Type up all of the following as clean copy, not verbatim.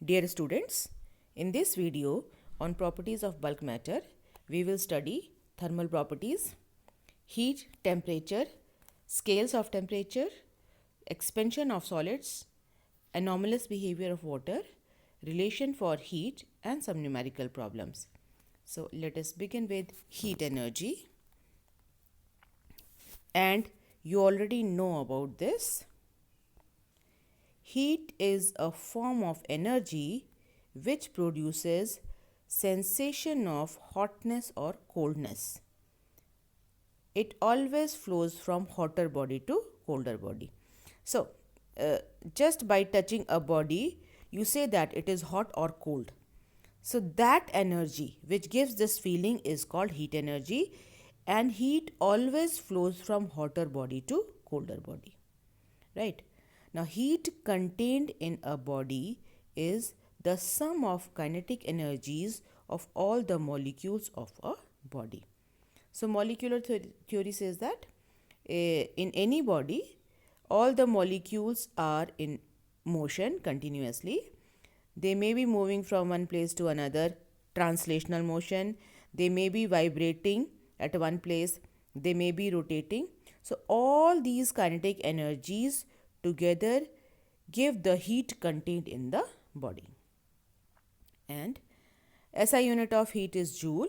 Dear students, in this video on properties of bulk matter, we will study thermal properties, heat, temperature, scales of temperature, expansion of solids, anomalous behavior of water, relation for heat, and some numerical problems. So let us begin with heat energy. And you already know about this. Heat is a form of energy which produces sensation of hotness or coldness. It always flows from hotter body to colder body. So, just by touching a body, you say that it is hot or cold. So, that energy which gives this feeling is called heat energy, and heat always flows from hotter body to colder body. Right? Now, heat contained in a body is the sum of kinetic energies of all the molecules of a body. So, molecular theory says that in any body, all the molecules are in motion continuously. They may be moving from one place to another, translational motion. They may be vibrating at one place. They may be rotating. So, all these kinetic energies together give the heat contained in the body. And SI unit of heat is joule.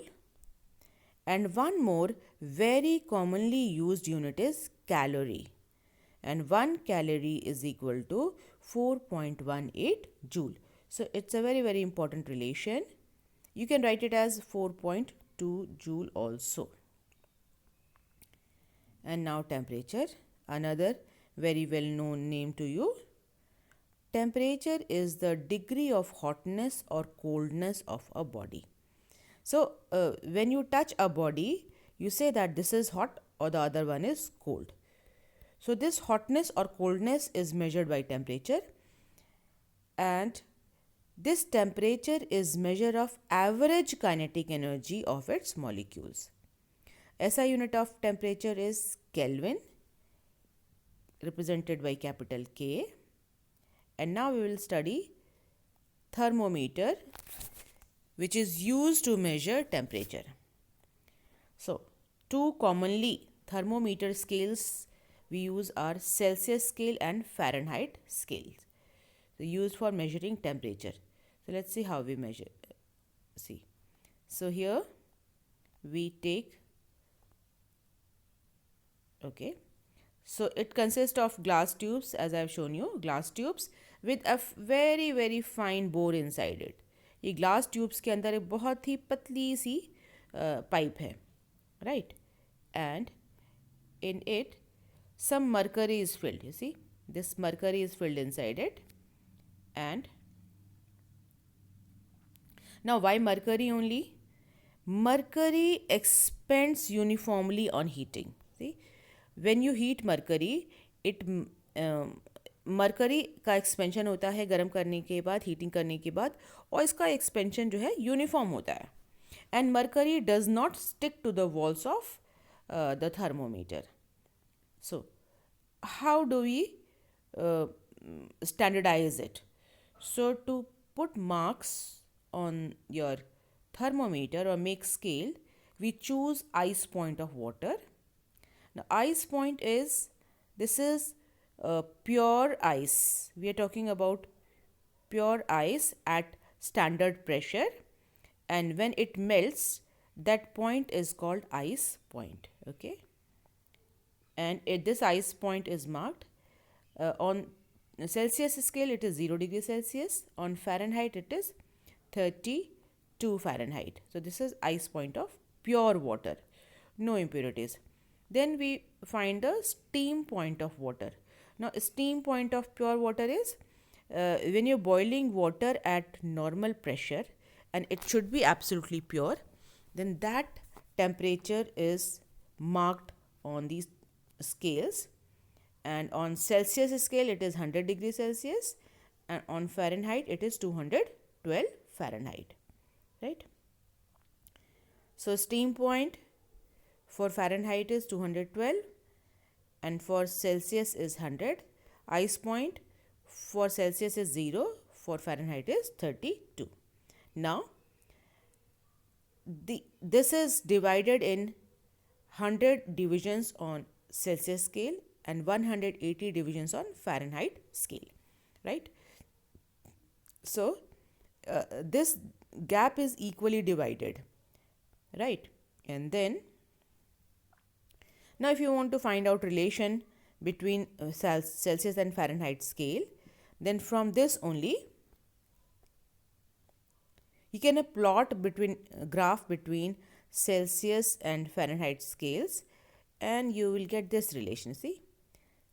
And one more very commonly used unit is calorie. And 1 calorie is equal to 4.18 joule. So, it's a very, very important relation. You can write it as 4.2 joule also. And now temperature, another very well known name to you. Temperature is the degree of hotness or coldness of a body. So, when you touch a body, you say that this is hot or the other one is cold. So, this hotness or coldness is measured by temperature, and this temperature is measure of average kinetic energy of its molecules. SI unit of temperature is Kelvin, represented by capital K. And now we will study thermometer, which is used to measure temperature. So, two commonly thermometer scales we use are Celsius scale and Fahrenheit scales. So, used for measuring temperature. So, let's see how we measure. See. So, here we take, okay. So, it consists of glass tubes, as I have shown you, glass tubes with a very, very fine bore inside it. ये glass tubes के अंदर एक बहुत ही पतली सी pipe है, right, and in it some mercury is filled. You see, this mercury is filled inside it. And now, why mercury only? Mercury expands uniformly on heating. See, when you heat mercury, it mercury का expansion होता है गर्म करने के बाद, heating करने के बाद, और इसका एक्सपेंशन जो है यूनिफॉर्म होता है. And mercury does not stick to the walls of the thermometer. So, how do we standardize it? So, to put marks on your thermometer or make scale, we choose ice point of water. Now, ice point is, this is pure ice. We are talking about pure ice at standard pressure, and when it melts, that point is called ice point. Okay. And this ice point is marked on Celsius scale, it is 0 degree Celsius. On Fahrenheit, it is 32 Fahrenheit. So, this is ice point of pure water, no impurities. Then we find the steam point of water. Now, steam point of pure water is when you're boiling water at normal pressure, and it should be absolutely pure, then that temperature is marked on these scales. And on Celsius scale, it is 100 degrees Celsius, and on Fahrenheit, it is 212 Fahrenheit, right? So, steam point for Fahrenheit is 212, and for Celsius is 100. Ice point for Celsius is 0, for Fahrenheit is 32. Now, this is divided in 100 divisions on Celsius scale and 180 divisions on Fahrenheit scale, right? So, this gap is equally divided, right? And then, now if you want to find out relation between Celsius and Fahrenheit scale, then from this only you can plot between graph between Celsius and Fahrenheit scales, and you will get this relation. See,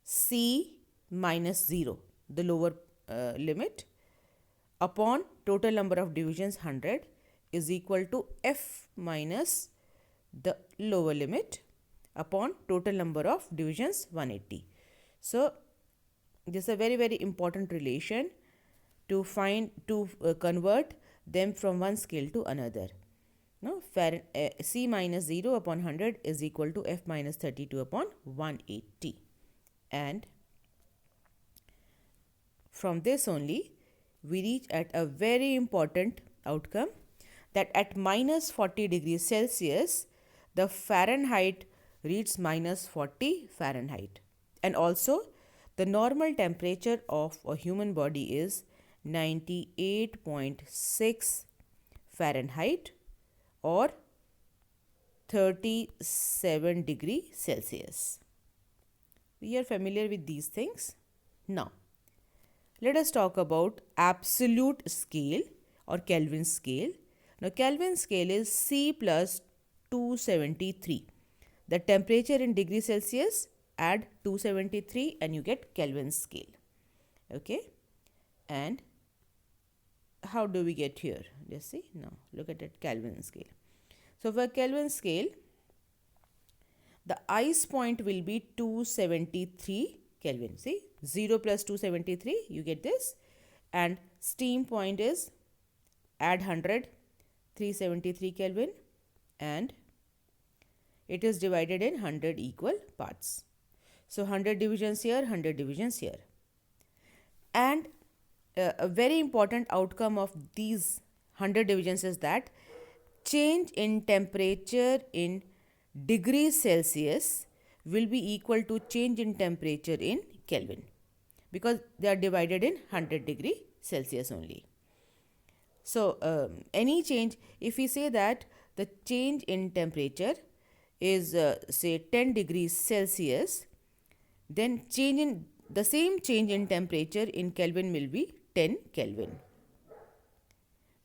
C minus 0, the lower limit, upon total number of divisions 100 is equal to F minus the lower limit upon total number of divisions 180. So, this is a very, very important relation to convert them from one scale to another. Now, C minus 0 upon 100 is equal to F minus 32 upon 180. And from this only, we reach at a very important outcome, that at minus 40 degrees Celsius, the Fahrenheit reaches minus 40 Fahrenheit. And also, the normal temperature of a human body is 98.6 Fahrenheit or 37 degree Celsius. We are familiar with these things. Now, let us talk about absolute scale or Kelvin scale. Now, Kelvin scale is C plus 273. The temperature in degrees Celsius, add 273 and you get Kelvin scale. Okay. And how do we get here? Just see. Now, look at it, Kelvin scale. So, for Kelvin scale, the ice point will be 273 Kelvin. See, 0 plus 273, you get this. And steam point is, add 100, 373 Kelvin, and it is divided in 100 equal parts. So, 100 divisions here, 100 divisions here. And a very important outcome of these 100 divisions is that change in temperature in degrees Celsius will be equal to change in temperature in Kelvin, because they are divided in 100 degree Celsius only. So, any change, if we say that the change in temperature is say 10 degrees Celsius, then the same change in temperature in Kelvin will be 10 Kelvin.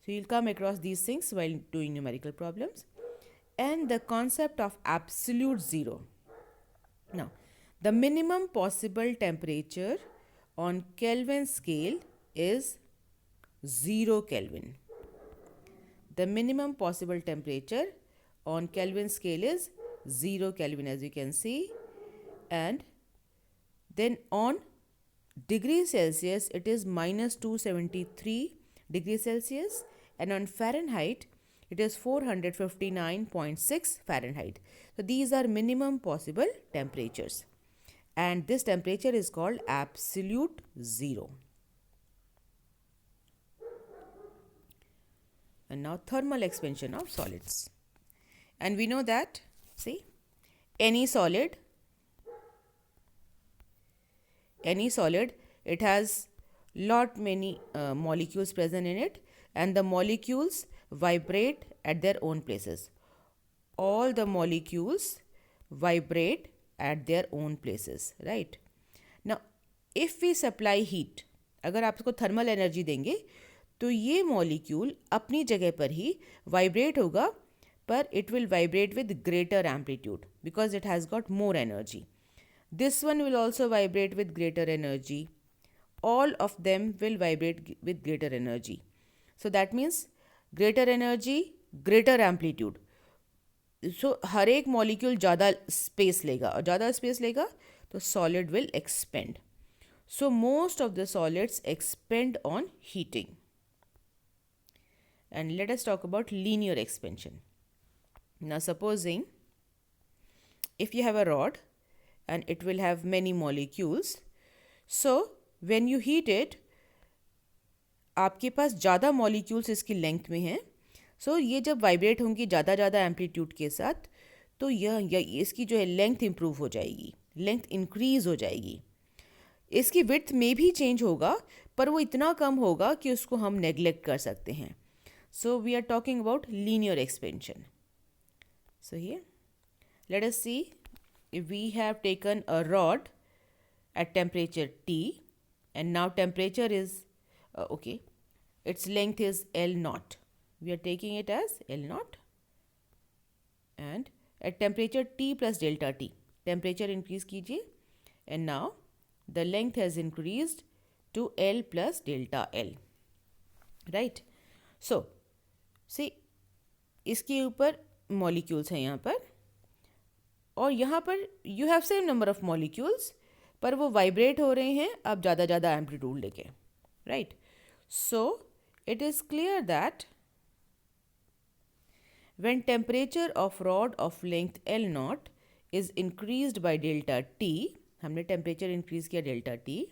So, you will come across these things while doing numerical problems. And the concept of absolute zero. Now, the minimum possible temperature on Kelvin scale is 0 Kelvin. The minimum possible temperature on Kelvin scale is 0 Kelvin, as you can see. And then on degrees Celsius, it is minus 273 degrees Celsius, and on Fahrenheit, it is 459.6 Fahrenheit. So, these are minimum possible temperatures, and this temperature is called absolute zero. And now, thermal expansion of solids. And we know that, see, any solid, it has many molecules present in it, and the molecules vibrate at their own places. All the molecules vibrate at their own places, right? Now, if we supply heat, अगर आप इसको thermal energy देंगे तो ये molecule अपनी जगह पर ही vibrate होगा, पर it will vibrate with greater amplitude because it has got more energy. This one will also vibrate with greater energy. All of them will vibrate with greater energy. So that means greater energy, greater amplitude. So हर एक molecule ज़्यादा space लेगा, और ज़्यादा space लेगा तो solid will expand. So most of the solids expand on heating. And let us talk about linear expansion. Now supposing if you have a rod and it will have many molecules, so when you heat it, आपके पास ज़्यादा molecules इसकी length में हैं, सो ये जब vibrate होंगी ज़्यादा amplitude के साथ, तो यह इसकी जो है लेंथ इम्प्रूव हो जाएगी, लेंथ इंक्रीज हो जाएगी। इसकी विड्थ में भी चेंज होगा, पर वो इतना कम होगा कि उसको हम नेग्लेक्ट कर सकते हैं। So we are talking about linear expansion. So here, let us see, if we have taken a rod at temperature T, and now temperature is okay, its length is L naught. We are taking it as L naught, and at temperature T plus delta T, temperature increase कीजिए, and now the length has increased to L plus delta L, right? So see, इसके ऊपर molecules हैं यहाँ पर, और यहाँ पर you have same number of molecules, पर वो वाइब्रेट हो रहे हैं अब ज़्यादा एम्पलीट्यूड लेके, right? So it is clear that when temperature of rod of length L naught is increased by delta T, हमने टेम्परेचर इंक्रीज किया delta T,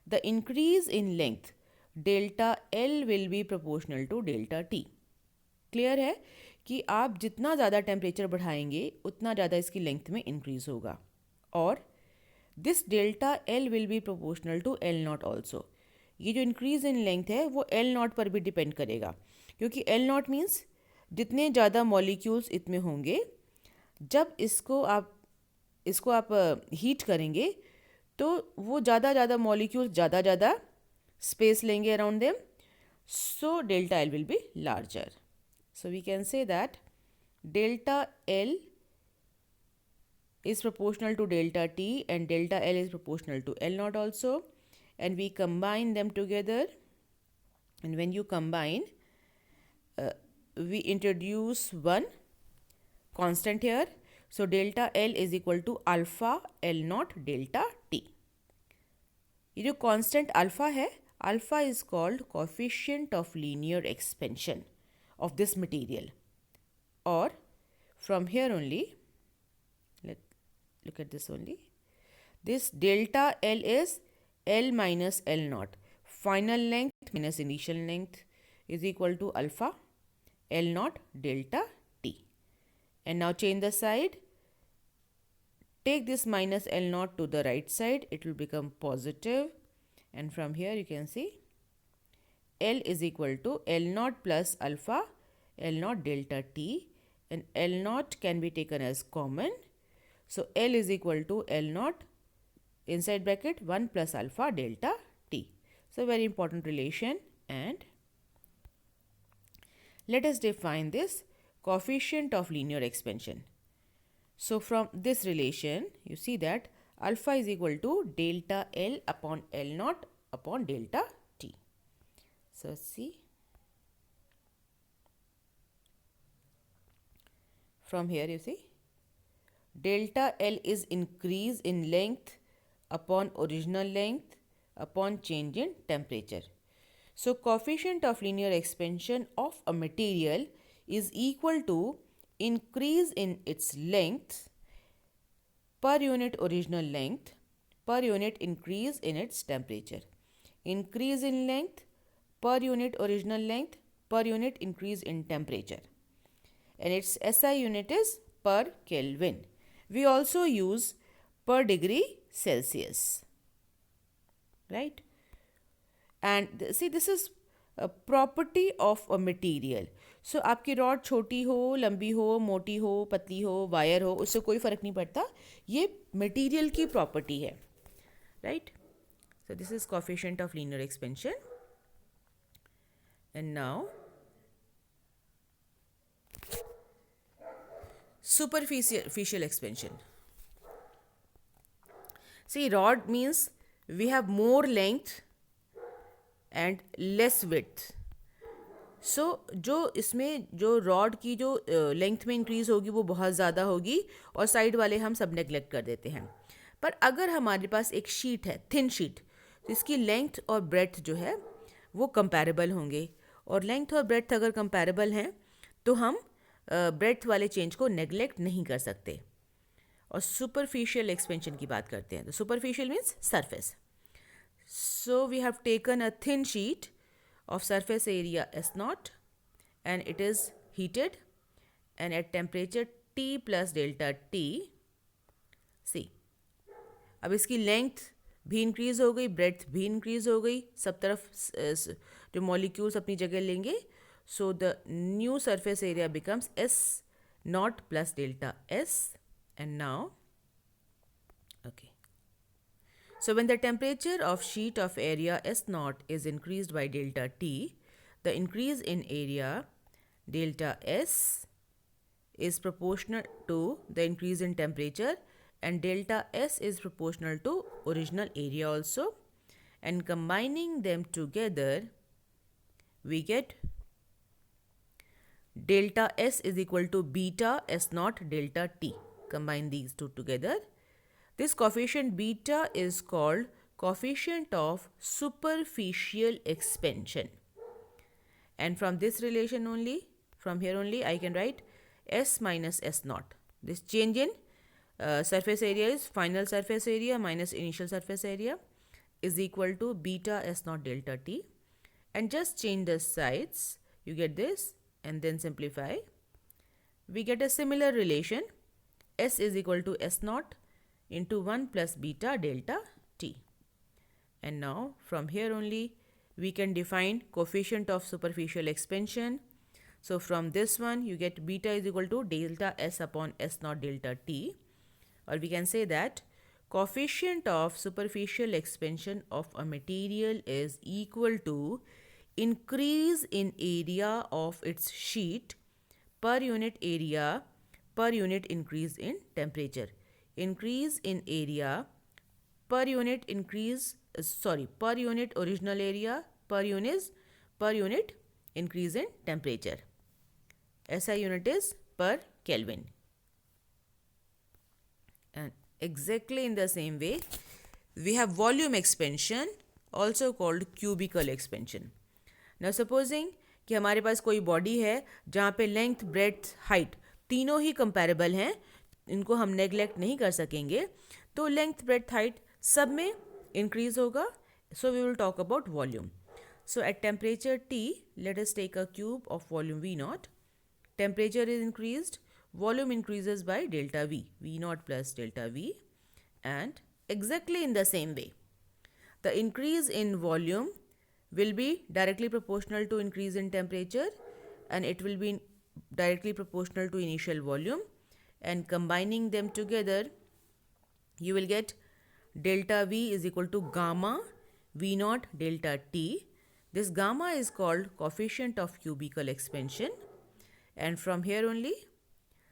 the increase in length delta L will be proportional to delta T. Clear है कि आप जितना ज़्यादा temperature बढ़ाएंगे उतना ज़्यादा इसकी लेंथ में इंक्रीज होगा, और this delta L will be proportional to L naught also. ये जो इंक्रीज इन लेंथ है वो एल नॉट पर भी डिपेंड करेगा, क्योंकि एल नॉट मीन्स जितने ज़्यादा मॉलिक्यूल्स इतने होंगे, जब इसको आप हीट करेंगे तो वो ज़्यादा मॉलिक्यूल्स ज़्यादा स्पेस लेंगे around them, so delta L will be larger. So we can say that delta L is proportional to delta T, and delta L is proportional to L naught also, and we combine them together, and when you combine, we introduce one constant here. So delta L is equal to alpha L naught delta T. ये जो constant alpha है, alpha is called coefficient of linear expansion of this material, or from here only, look at this only, this delta L is L minus L naught, final length minus initial length, is equal to alpha L naught delta T. And now change the side, take this minus L naught to the right side, it will become positive, and from here you can see L is equal to L naught plus alpha L naught delta T, and L naught can be taken as common. So L is equal to L naught inside bracket 1 plus alpha delta T. So very important relation, and let us define this coefficient of linear expansion. So from this relation you see that alpha is equal to delta L upon L naught upon delta T. So see, from here you see delta L is increase in length upon original length upon change in temperature. So coefficient of linear expansion of a material is equal to increase in its length per unit original length per unit increase in its temperature. Increase in length per unit original length per unit increase in temperature, and its SI unit is per Kelvin. We also use per degree Celsius, right? And see, this is a property of a material. So आपकी rod छोटी हो, लंबी हो, मोटी हो, पतली हो, wire हो, उससे कोई फ़र्क नहीं पड़ता, ये मटेरियल की प्रॉपर्टी है, right? So this is coefficient of linear expansion. And now superficial expansion. See, rod means we have more length and less width. So जो इसमें जो रॉड की जो लेंथ में इंक्रीज होगी वो बहुत ज़्यादा होगी, और साइड वाले हम सब नेग्लेक्ट कर देते हैं. पर अगर हमारे पास एक शीट है, थिन शीट, तो इसकी लेंथ और ब्रेड्थ जो है वो कंपैरेबल होंगे, और लेंथ और ब्रेड्थ अगर कंपैरेबल हैं तो हम ब्रेड्थ वाले चेंज को नेग्लेक्ट नहीं कर सकते. और सुपरफिशियल एक्सपेंशन की बात करते हैं, तो superficial means surface. So we have taken a thin sheet of surface area S naught, and it is heated, and at temperature T plus delta T, see, अब इसकी लेंथ भी इंक्रीज हो गई, ब्रेड्थ भी इंक्रीज हो गई, सब तरफ जो मॉलिक्यूल्स अपनी जगह लेंगे. So the new surface area becomes S naught plus delta S. And now, okay. So when the temperature of sheet of area S naught is increased by delta T, the increase in area delta S is proportional to the increase in temperature, and delta S is proportional to original area also, and combining them together we get delta S is equal to beta S naught delta T. Combine these two together. This coefficient beta is called coefficient of superficial expansion, and from this relation only, from here only, I can write S minus S naught. This change in surface area is final surface area minus initial surface area is equal to beta S naught delta T, and just change the sides, you get this, and then simplify. We get a similar relation, S is equal to S naught into 1 plus beta delta T. And now from here only we can define coefficient of superficial expansion. So from this one you get beta is equal to delta S upon S naught delta T, or we can say that coefficient of superficial expansion of a material is equal to increase in area of its sheet per unit area per unit increase in temperature. Increase in area per unit increase, per unit original area per unit increase in temperature. SI unit is per Kelvin. And exactly in the same way, we have volume expansion, also called cubical expansion. Now supposing कि हमारे पास कोई body है जहाँ पे length, breadth, height तीनों ही comparable हैं, इनको हम नेगलेक्ट नहीं कर सकेंगे, तो लेंथ, ब्रेड्थ, हाइट सब में इंक्रीज होगा. So we will talk about volume. So at temperature T, let us take a cube of volume V naught. Temperature is increased, volume increases by delta V, V naught plus delta V, and exactly in the same way, the increase in volume will be directly proportional to increase in temperature, and it will be directly proportional to initial volume, and combining them together you will get delta V is equal to gamma V naught delta T. This gamma is called coefficient of cubical expansion, and from here only,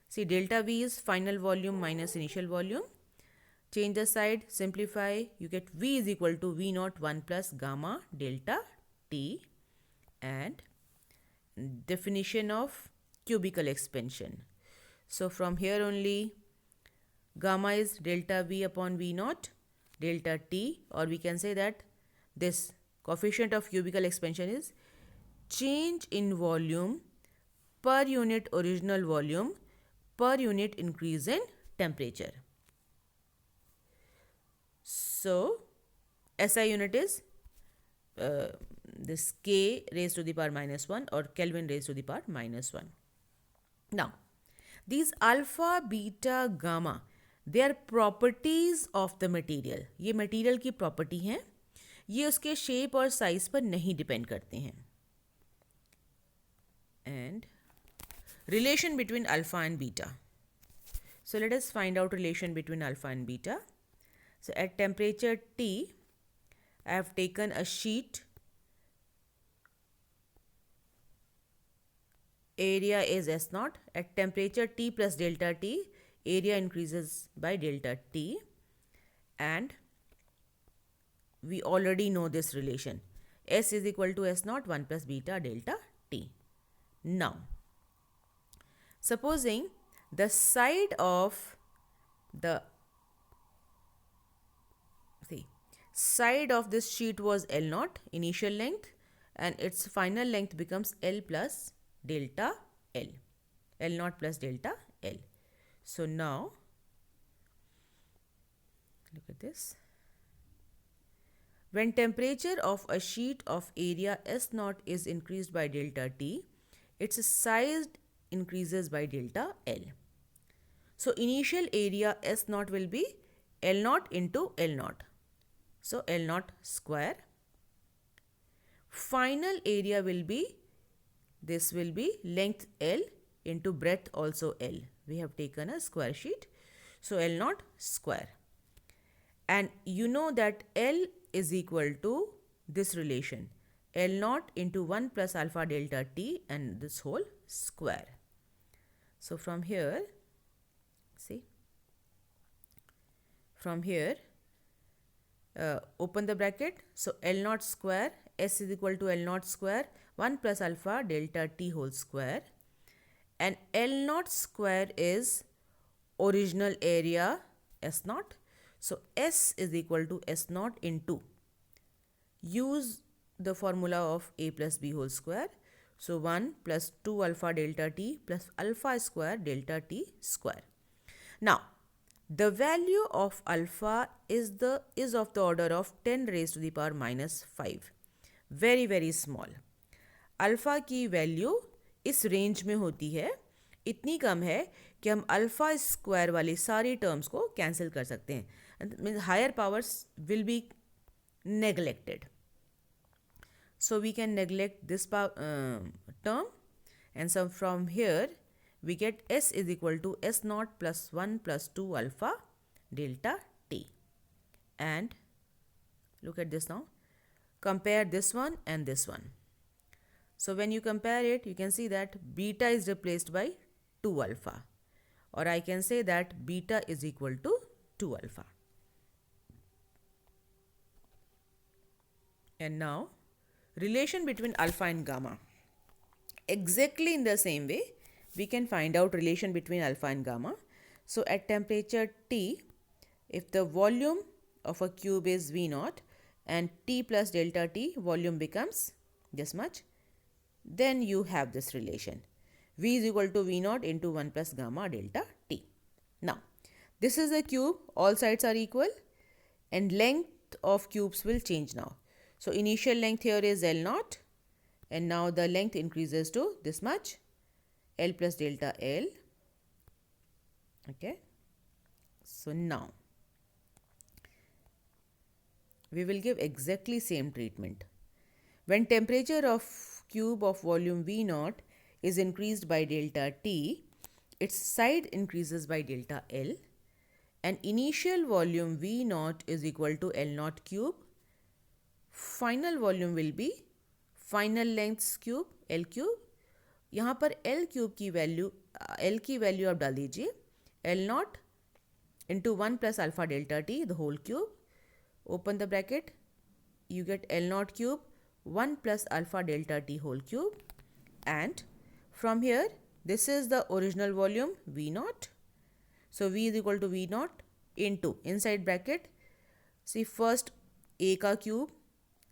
see, delta V is final volume minus initial volume. Change the side, simplify, you get V is equal to V naught 1 plus gamma delta T, and definition of cubical expansion. So from here only, gamma is delta V upon V naught delta T, or we can say that this coefficient of cubical expansion is change in volume per unit original volume per unit increase in temperature. So SI unit is this K raised to the power minus 1 or Kelvin raised to the power minus 1. Now, these alpha, beta, gamma, they are properties of the material. ये material की property हैं, ये उसके shape और size पर नहीं depend करते हैं. And relation between alpha and beta. So let us find out relation between alpha and beta. So at temperature T, I have taken a sheet. Area is S naught. At temperature T plus delta T, area increases by delta T, and we already know this relation. S is equal to S naught 1 plus beta delta T. Now, supposing the side of the side of this sheet was L naught, initial length, and its final length becomes L plus delta L, L naught plus delta L. So now, look at this. When temperature of a sheet of area S naught is increased by delta T, its size increases by delta L. So initial area S naught will be L naught into L naught. So L naught square. Final area will be, this will be length L into breadth also L. We have taken a square sheet. So L naught square. And you know that L is equal to this relation, L naught into 1 plus alpha delta T and this whole square. So from here, see, from here, open the bracket. So L naught square, S is equal to L naught square, 1 plus alpha delta T whole square. And L naught square is original area S naught. So S is equal to S naught into, use the formula of A plus B whole square. So 1 plus 2 alpha delta T plus alpha square delta T square. Now, the value of alpha is of the order of 10 raised to the power minus 5. Very very small. Alpha की value इस range में होती है, इतनी कम है कि हम alpha square वाली सारी टर्म्स को कैंसिल कर सकते हैं. Means higher powers will be neglected. So we can neglect this term, and so from here we get S is equal to S naught plus 1 plus 2 alpha delta T. And look at this now. Compare this one and this one. So when you compare it, you can see that beta is replaced by 2 alpha, or I can say that beta is equal to 2 alpha. And now relation between alpha and gamma. Exactly in the same way, we can find out relation between alpha and gamma. So at temperature T, if the volume of a cube is V naught and T plus delta T, volume becomes this much, then you have this relation. V is equal to V naught into 1 plus gamma delta T. Now, this is a cube, all sides are equal, and length of cubes will change now. So initial length here is L naught, and now the length increases to this much, L plus delta L. Okay. So now we will give exactly same treatment. When temperature of cube of volume V naught is increased by delta T, its side increases by delta L, and initial volume V naught is equal to L naught cube. Final volume will be final lengths cube L cube. यहाँ पर L cube की value आप डाल दीजिए, L naught into 1 plus alpha delta T the whole cube. Open the bracket, you get L naught cube 1 plus alpha delta T whole cube, and from here this is the original volume V naught. So V is equal to V naught into, inside bracket, see first A का cube,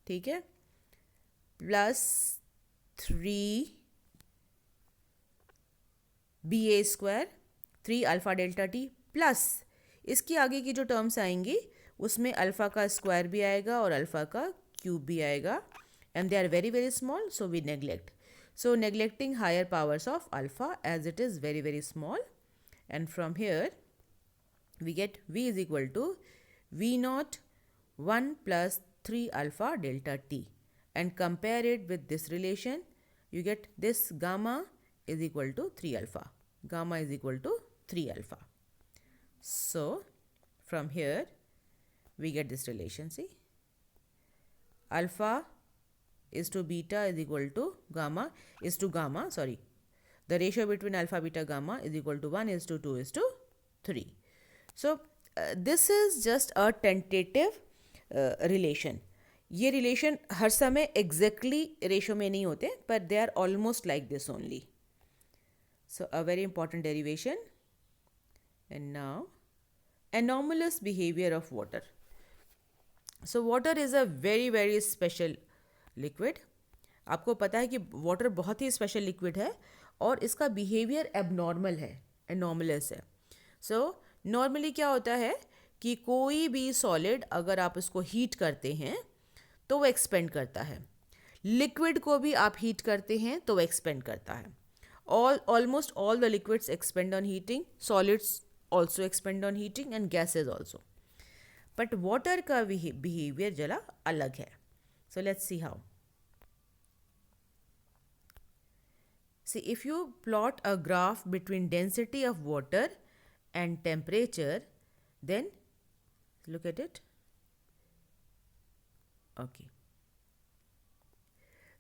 ठीक है, plus 3BA square 3 alpha delta T plus इसके आगे की जो terms आएंगी उसमें alpha का स्क्वायर भी आएगा और अल्फ़ा का क्यूब भी आएगा, and they are very very small, so we neglect. So neglecting higher powers of alpha as it is very very small, and from here we get V is equal to V naught 1 plus 3 alpha delta T, and compare it with this relation, you get this gamma is equal to 3 alpha. Gamma is equal to 3 alpha. So from here we get this relation, see, alpha is to beta is equal to gamma is to gamma, sorry, the ratio between alpha beta gamma is equal to 1 is to 2 is to 3. So this is just a tentative relation. ये relation हर समय exactly ratio में नहीं होते, but they are almost like this only. So a very important derivation. And now anomalous behavior of water. So water is a very very special liquid. आपको पता है कि water बहुत ही special liquid है और इसका behavior abnormal है, anomalous है. So normally क्या होता है कि कोई भी solid अगर आप इसको heat करते हैं तो वो एक्सपेंड करता है, लिक्विड को भी आप हीट करते हैं तो वो एक्सपेंड करता है. Almost all the liquids expend on heating, solids also expend on heating and gases also. But water का behavior जरा अलग है. So let's see how. See, if you plot a graph between density of water and temperature, then look at it. Okay.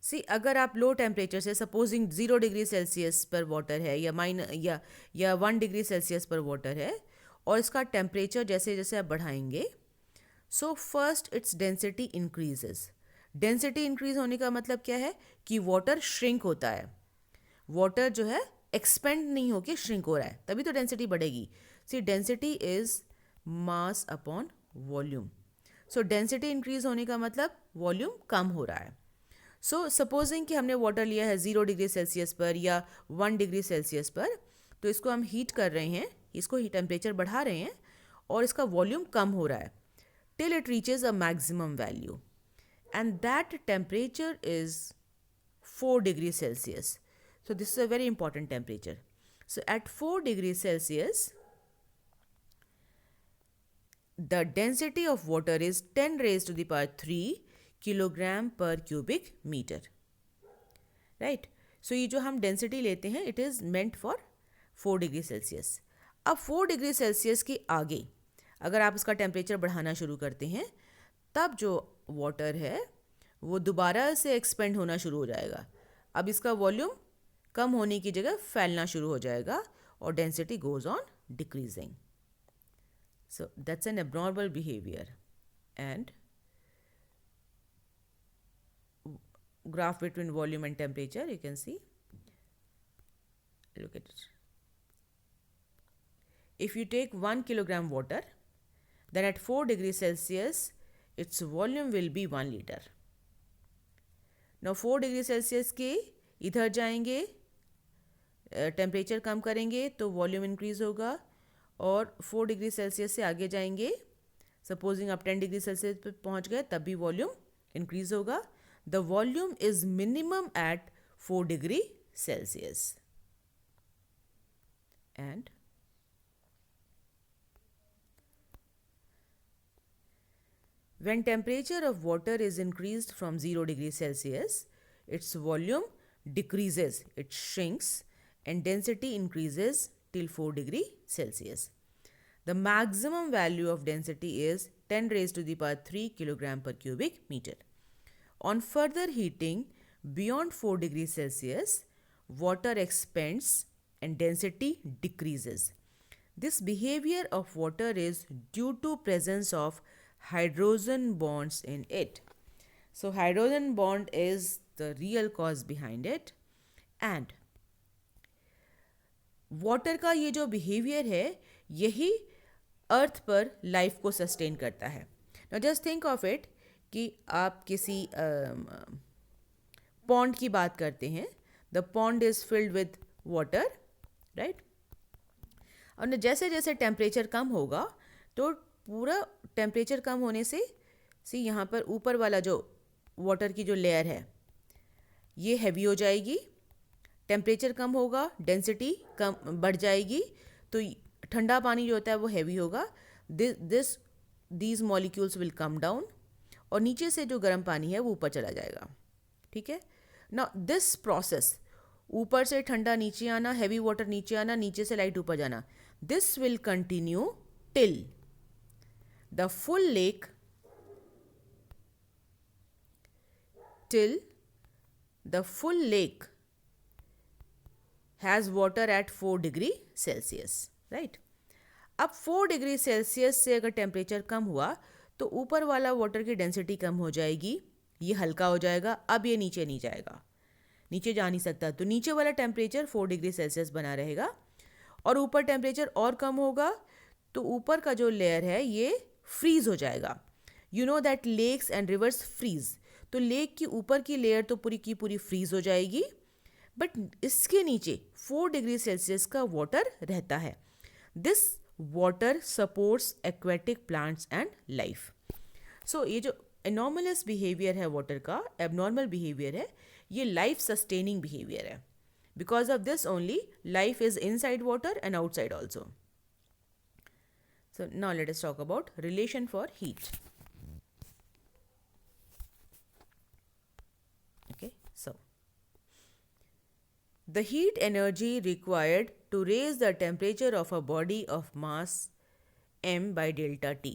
सी अगर आप low temperature से supposing 0 degree Celsius पर water है या 1 डिग्री सेल्सियस पर वाटर है और इसका टेम्परेचर जैसे जैसे आप बढ़ाएंगे, so first its density increases. Density increase होने का मतलब क्या है कि वाटर श्रिंक होता है. वाटर जो है एक्सपेंड नहीं होके श्रिंक हो रहा है, तभी तो डेंसिटी बढ़ेगी. See density is mass upon volume. So density increase होने का मतलब वॉल्यूम कम हो रहा है. सो सपोजिंग कि हमने वाटर लिया है 0 डिग्री सेल्सियस पर या 1 डिग्री सेल्सियस पर, तो इसको हम हीट कर रहे हैं, इसको टेम्परेचर बढ़ा रहे हैं और इसका वॉल्यूम कम हो रहा है till it reaches a maximum value, and that temperature is 4 degree Celsius. So this is a very important temperature. So at 4 degree Celsius the density of water is 10 raised to the power 3 kilogram पर cubic metre. Right. सो ये जो हम density लेते हैं it is meant for 4 degree Celsius. अब 4 degree Celsius के आगे अगर आप इसका टेम्परेचर बढ़ाना शुरू करते हैं, तब जो वाटर है वो दोबारा से एक्सपेंड होना शुरू हो जाएगा. अब इसका वॉल्यूम कम होने की जगह फैलना शुरू हो जाएगा और density goes on decreasing. So that's an abnormal behavior. And graph between volume and temperature, you can see. Look at it. If you take 1 kilogram water, then at 4 degrees Celsius, its volume will be 1 liter. Now 4 degree Celsius के इधर जाएंगे, temperature कम करेंगे तो volume increase होगा, और 4 degree Celsius से आगे जाएंगे, सपोजिंग आप 10 डिग्री सेल्सियस पर पहुंच गए, तब भी वॉल्यूम इंक्रीज होगा. The volume is minimum at 4 degree Celsius. And when temperature of water is increased from 0 degree Celsius, its volume decreases, it shrinks, and density increases till 4 degree Celsius. The maximum value of density is 10 raised to the power 3 kilogram per cubic meter. On further heating beyond 4 degrees Celsius, water expands and density decreases. This behavior of water is due to presence of hydrogen bonds in it. So hydrogen bond is the real cause behind it. And water का ये जो behaviour है यही अर्थ पर life को sustain करता है. Now just think of it कि आप किसी पॉन्ड की बात करते हैं. The pond is filled with water, right. और जैसे जैसे टेम्परेचर कम होगा तो पूरा टेम्परेचर कम होने से यहाँ पर ऊपर वाला जो वाटर की जो लेयर है ये हैवी हो जाएगी, टेम्परेचर कम होगा, डेंसिटी कम बढ़ जाएगी, तो ठंडा पानी जो होता है वो हैवी होगा. These molecules will come down, और नीचे से जो गर्म पानी है वो ऊपर चला जाएगा. ठीक है. नाउ दिस प्रोसेस, ऊपर से ठंडा नीचे आना, हैवी वाटर नीचे आना, नीचे से लाइट ऊपर जाना, this will continue till the full lake, has water at 4 degree Celsius, right? अब 4 डिग्री सेल्सियस से अगर टेम्परेचर कम हुआ तो ऊपर वाला वाटर की डेंसिटी कम हो जाएगी, ये हल्का हो जाएगा. अब ये नीचे नहीं जाएगा, नीचे जा नहीं सकता, तो नीचे वाला टेम्परेचर 4 डिग्री सेल्सियस बना रहेगा. और ऊपर टेम्परेचर और कम होगा तो ऊपर का जो लेयर है ये फ्रीज हो जाएगा. You know that lakes and rivers freeze, तो लेक की ऊपर की लेयर तो पूरी की पूरी फ्रीज हो जाएगी, बट इसके नीचे 4 डिग्री सेल्सियस का वाटर रहता है. This water supports aquatic plants and life. So ये जो एनॉर्मलस बिहेवियर है वाटर का, एबनॉर्मल बिहेवियर है, ये लाइफ सस्टेनिंग बिहेवियर है. Because of this only life is inside water and outside also. So now let us talk about relation for heat. Okay, so the heat energy required to raise the temperature of a body of mass m by delta t.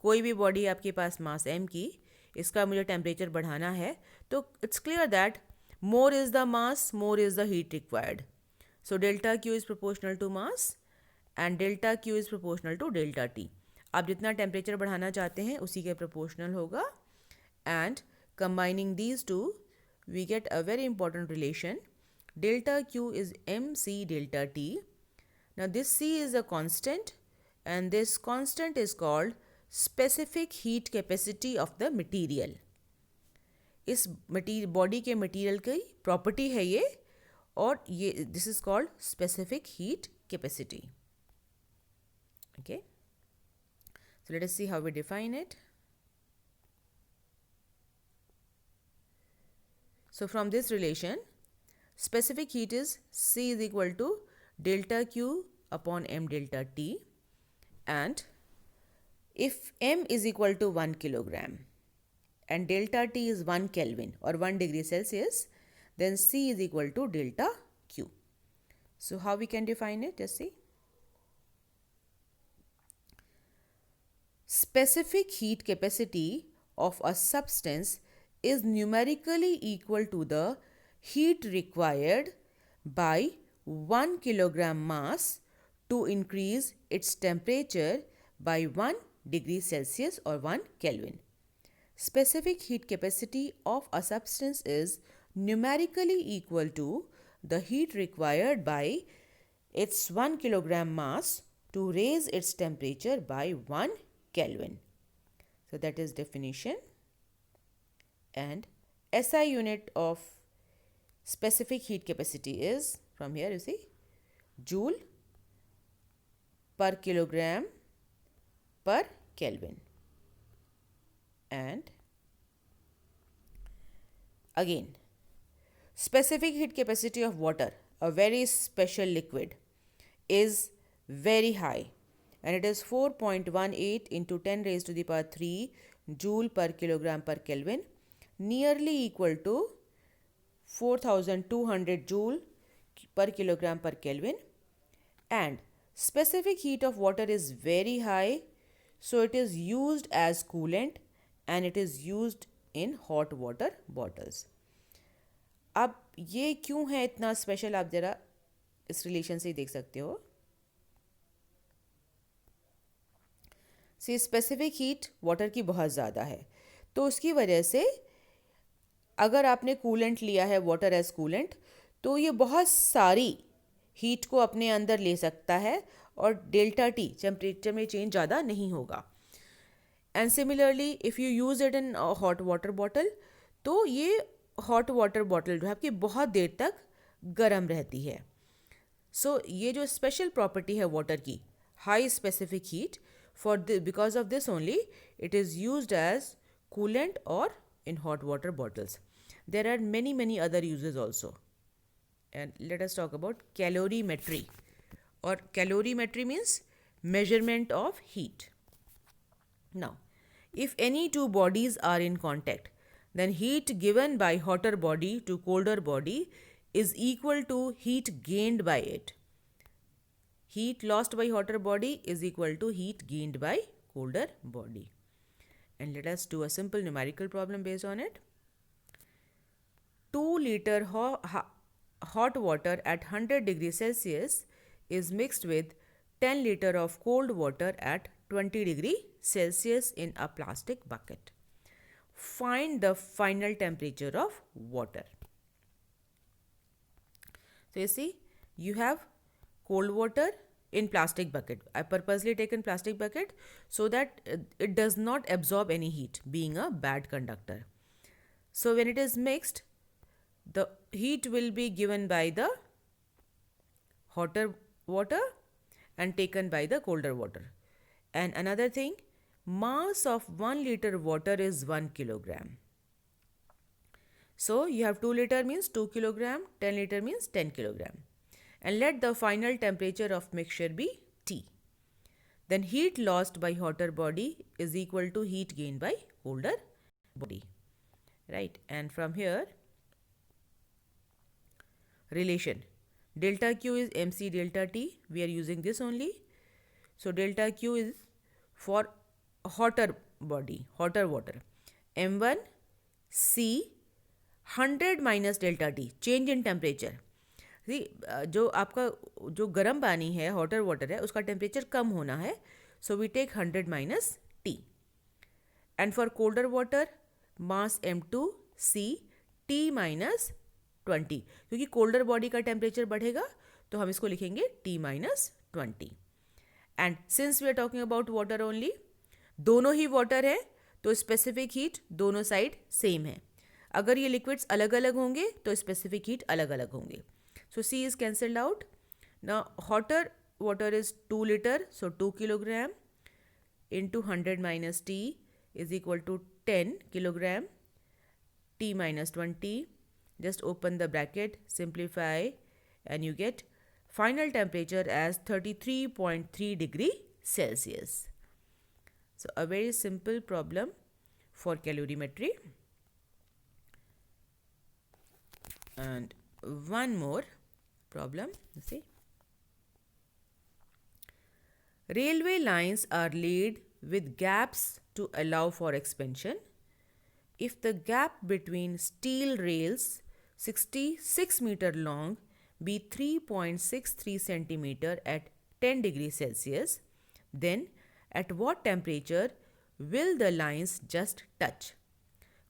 कोई भी body आपके पास मास m की, इसका मुझे temperature बढ़ाना है, तो it's clear that more is the mass, more is the heat required. So delta Q is proportional to mass and delta Q is proportional to delta T. आप जितना टेम्परेचर बढ़ाना चाहते हैं उसी के प्रोपोर्शनल होगा. And combining these two we get a very important relation. Delta Q is mc delta T. Now this C is a constant and this constant is called specific heat capacity of the material. इस body के material की property है ये, और ये this is called specific heat capacity. Okay, so let us see how we define it. So from this relation specific heat is C is equal to delta Q upon m delta T, and if m is equal to 1 kilogram and delta T is 1 Kelvin or 1 degree Celsius, then C is equal to delta Q. So how we can define it? Just see. Specific heat capacity of a substance is numerically equal to the heat required by 1 kilogram mass to increase its temperature by 1 degree Celsius or 1 Kelvin. Specific heat capacity of a substance is numerically equal to the heat required by its 1 kilogram mass to raise its temperature by 1 Kelvin. So that is definition. And SI unit of specific heat capacity is, from here you see, joule per kilogram per Kelvin. And again, specific heat capacity of water, a very special liquid, is very high, and it is 4.18 into 10 raised to the power 3 joule per kilogram per Kelvin, nearly equal to 4200 joule per kilogram per Kelvin. And specific heat of water is very high, so it is used as coolant and it is used in hot water bottles. अब ये क्यों है इतना special, आप ज़रा इस relation से ही देख सकते हो. सी स्पेसिफिक हीट वाटर की बहुत ज़्यादा है, तो उसकी वजह से अगर आपने कूलेंट लिया है, वाटर एज कूलेंट, तो ये बहुत सारी हीट को अपने अंदर ले सकता है और डेल्टा टी टेम्परेचर में चेंज ज़्यादा नहीं होगा. And similarly if you use it in hot water bottle, तो ये हॉट वाटर बॉटल जो है आपकी बहुत देर तक गर्म रहती है. सो ये जो स्पेशल प्रॉपर्टी है वाटर की, high specific heat, for because of this only it is used as coolant और in hot water bottles. There are many other uses also. And let us talk about calorimetry. Or calorimetry means measurement of heat. Now, if any two bodies are in contact, then heat given by hotter body to colder body is equal to heat gained by it. Heat lost by hotter body is equal to heat gained by colder body. And let us do a simple numerical problem based on it. 2 liter hot water at 100 degrees Celsius is mixed with 10 liter of cold water at 20 degrees Celsius in a plastic bucket. Find the final temperature of water. So you see, you have cold water in plastic bucket. I purposely taken plastic bucket so that it does not absorb any heat, being a bad conductor. So when it is mixed, the heat will be given by the hotter water and taken by the colder water. And another thing, mass of 1 liter water is 1 kilogram. So you have 2 liter means 2 kilogram, 10 liter means 10 kilogram. And let the final temperature of mixture be T. Then heat lost by hotter body is equal to heat gained by colder body. Right? And from here, relation. Delta Q is MC delta T. We are using this only. So delta Q is for hotter body, hotter water. M1 C 100 minus delta T, change in temperature. जो आपका जो गर्म पानी है, hotter water है, उसका temperature कम होना है. So we take 100 minus T. And for colder water mass M2 C T minus 20. क्योंकि कोल्डर बॉडी का टेम्परेचर बढ़ेगा तो हम इसको लिखेंगे T minus 20. And since we are talking about water only, दोनों ही वाटर है तो स्पेसिफिक हीट दोनों साइड सेम है. अगर ये लिक्विड्स अलग अलग होंगे तो स्पेसिफिक हीट अलग अलग होंगे. So C is cancelled out. Now hotter water is 2 liter, so 2 kilogram into 100 minus T is equal to 10 kilogram. T minus 20. Just open the bracket, simplify, and you get final temperature as 33.3 degree Celsius. So a very simple problem for calorimetry. And one more problem, see. Railway lines are laid with gaps to allow for expansion. If the gap between steel rails 66 meter long be 3.63 centimeter at 10 degrees Celsius, then at what temperature will the lines just touch?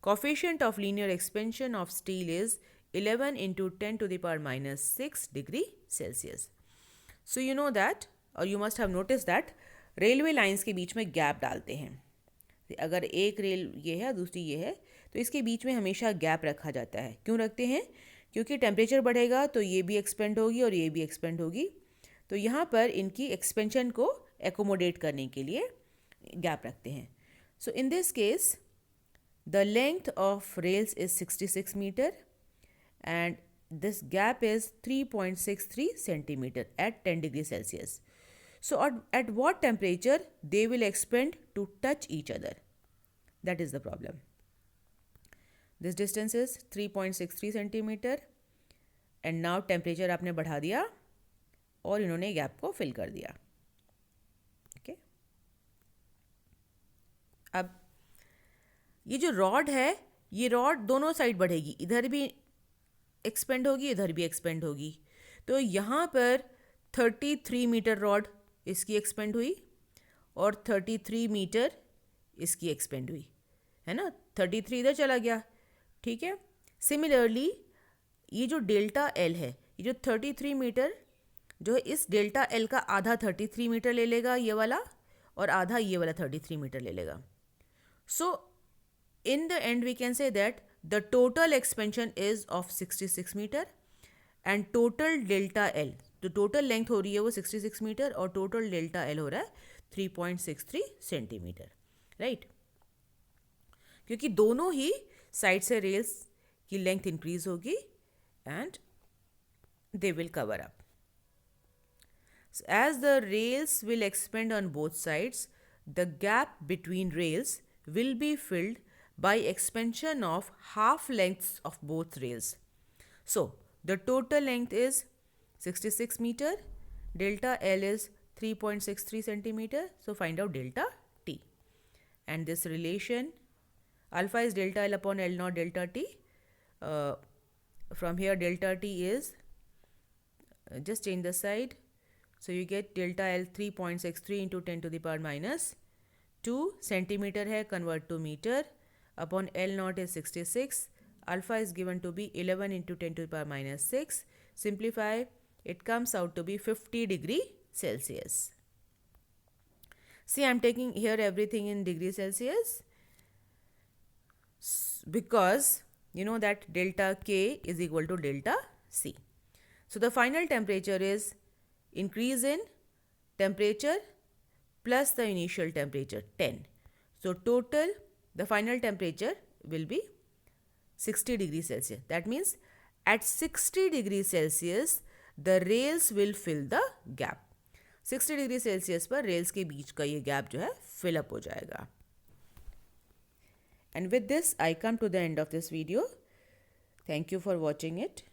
Coefficient of linear expansion of steel is 11 into 10 to the power minus 6 degree Celsius. So you know that, or you must have noticed that railway lines के बीच में gap डालते हैं. अगर एक rail ये है दूसरी ये है तो इसके बीच में हमेशा गैप रखा जाता है. क्यों रखते हैं? क्योंकि टेम्परेचर बढ़ेगा तो ये भी एक्सपेंड होगी और ये भी एक्सपेंड होगी. तो यहाँ पर इनकी एक्सपेंशन को एकोमोडेट करने के लिए गैप रखते हैं. So in this case the length of rails is 66 metre and this gap is 3.63 centimeter at 10 degrees Celsius. So at what temperature they will expand to touch each other? That is the problem. This distance is 3.63 centimeter and now temperature आपने बढ़ा दिया और इन्होंने gap को fill कर दिया. Okay? अब ये जो रॉड है, ये रॉड दोनों साइड बढ़ेगी, इधर भी एक्सपेंड होगी इधर भी एक्सपेंड होगी. तो यहाँ पर 33 मीटर रॉड इसकी एक्सपेंड हुई और 33 मीटर इसकी एक्सपेंड हुई, है ना. 33 इधर चला गया, ठीक है. सिमिलरली ये जो डेल्टा एल है, ये जो 33 मीटर जो है, इस डेल्टा एल का आधा 33 मीटर ले लेगा ये वाला और आधा ये वाला 33 मीटर ले लेगा. So in the end we can say that the total expansion is of 66 meter and total delta L, तो total length हो रही है वो 66 मीटर और total delta L हो रहा है 3.63 सेंटीमीटर, राइट. क्योंकि दोनों ही साइड से रेल्स की लेंथ इंक्रीज होगी and they will cover up. As the rails will expand on both sides, the gap between rails will be filled by expansion of half lengths of both rails. So the total length is 66 meter, delta L is 3.63 centimeter. So find out delta T. And this relation alpha is delta L upon L naught delta T. From here delta T is just change the side. So you get delta L 3.63 into 10 to the power minus 2 centimeter है, convert to meter. Upon L naught is 66, alpha is given to be 11 into 10 to the power minus 6. Simplify, it comes out to be 50 degree Celsius. See, I am taking here everything in degree Celsius because you know that delta K is equal to delta C. So the final temperature is increase in temperature plus the initial temperature 10. So total, the final temperature will be 60 degrees Celsius. That means at 60 degrees Celsius, the rails will fill the gap. 60 degree Celsius पर rails के बीच का ये gap जो है fill up हो जाएगा. And with this, I come to the end of this video. Thank you for watching it.